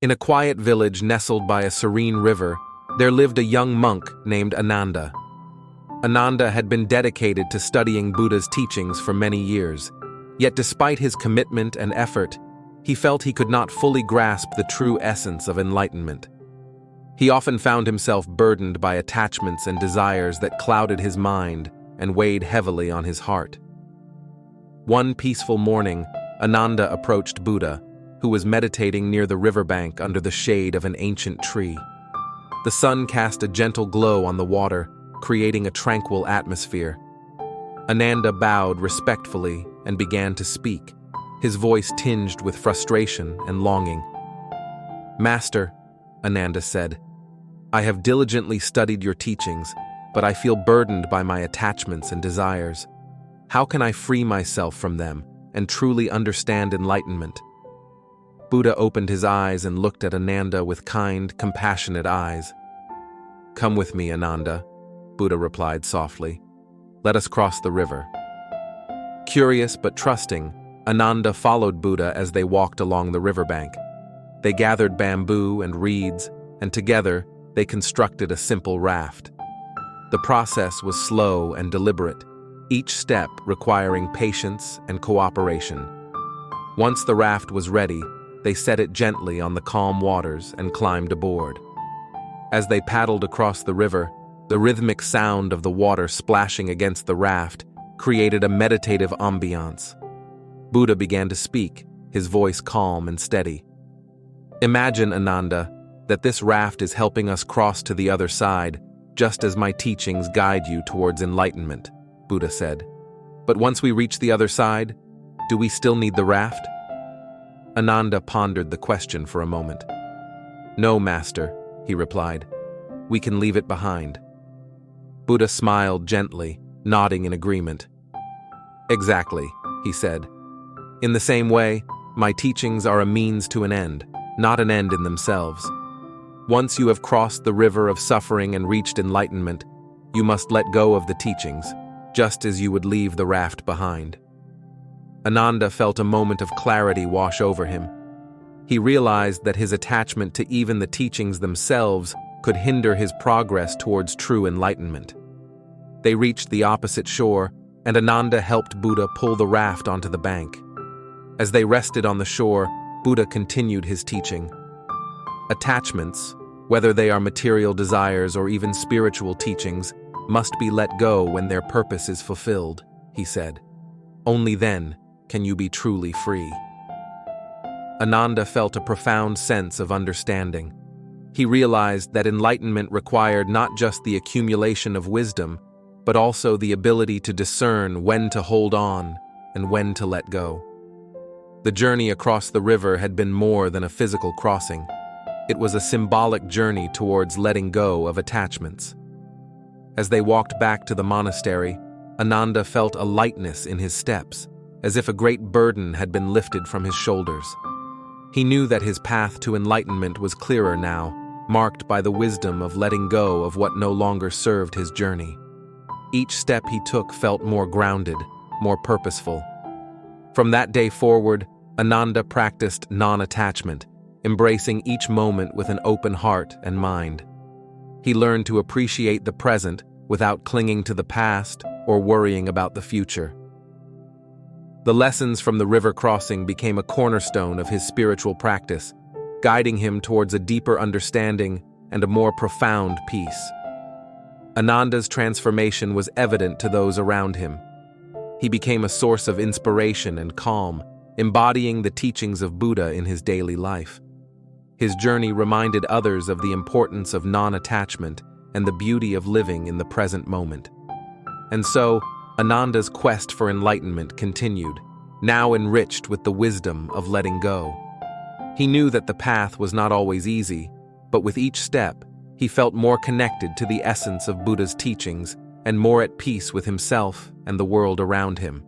In a quiet village nestled by a serene river, there lived a young monk named Ananda. Ananda had been dedicated to studying Buddha's teachings for many years, yet despite his commitment and effort, he felt he could not fully grasp the true essence of enlightenment. He often found himself burdened by attachments and desires that clouded his mind and weighed heavily on his heart. One peaceful morning, Ananda approached Buddha, who was meditating near the riverbank under the shade of an ancient tree. The sun cast a gentle glow on the water, creating a tranquil atmosphere. Ananda bowed respectfully and began to speak, his voice tinged with frustration and longing. "Master," Ananda said, "I have diligently studied your teachings, but I feel burdened by my attachments and desires. How can I free myself from them and truly understand enlightenment?" Buddha opened his eyes and looked at Ananda with kind, compassionate eyes. "Come with me, Ananda," Buddha replied softly. "Let us cross the river." Curious but trusting, Ananda followed Buddha as they walked along the riverbank. They gathered bamboo and reeds, and together they constructed a simple raft. The process was slow and deliberate, each step requiring patience and cooperation. Once the raft was ready, they set it gently on the calm waters and climbed aboard. As they paddled across the river, the rhythmic sound of the water splashing against the raft created a meditative ambiance. Buddha began to speak, his voice calm and steady. "Imagine, Ananda, that this raft is helping us cross to the other side, just as my teachings guide you towards enlightenment," Buddha said. "But once we reach the other side, do we still need the raft?" Ananda pondered the question for a moment. "No, Master," he replied. "We can leave it behind." Buddha smiled gently, nodding in agreement. "Exactly," he said. "In the same way, my teachings are a means to an end, not an end in themselves. Once you have crossed the river of suffering and reached enlightenment, you must let go of the teachings, just as you would leave the raft behind." Ananda felt a moment of clarity wash over him. He realized that his attachment to even the teachings themselves could hinder his progress towards true enlightenment. They reached the opposite shore, and Ananda helped Buddha pull the raft onto the bank. As they rested on the shore, Buddha continued his teaching. "Attachments, whether they are material desires or even spiritual teachings, must be let go when their purpose is fulfilled," he said. "Only then can you be truly free." Ananda felt a profound sense of understanding. He realized that enlightenment required not just the accumulation of wisdom, but also the ability to discern when to hold on and when to let go. The journey across the river had been more than a physical crossing. It was a symbolic journey towards letting go of attachments. As they walked back to the monastery, Ananda felt a lightness in his steps, as if a great burden had been lifted from his shoulders. He knew that his path to enlightenment was clearer now, marked by the wisdom of letting go of what no longer served his journey. Each step he took felt more grounded, more purposeful. From that day forward, Ananda practiced non-attachment, embracing each moment with an open heart and mind. He learned to appreciate the present without clinging to the past or worrying about the future. The lessons from the river crossing became a cornerstone of his spiritual practice, guiding him towards a deeper understanding and a more profound peace. Ananda's transformation was evident to those around him. He became a source of inspiration and calm, embodying the teachings of Buddha in his daily life. His journey reminded others of the importance of non-attachment and the beauty of living in the present moment. And so, Ananda's quest for enlightenment continued, now enriched with the wisdom of letting go. He knew that the path was not always easy, but with each step, he felt more connected to the essence of Buddha's teachings and more at peace with himself and the world around him.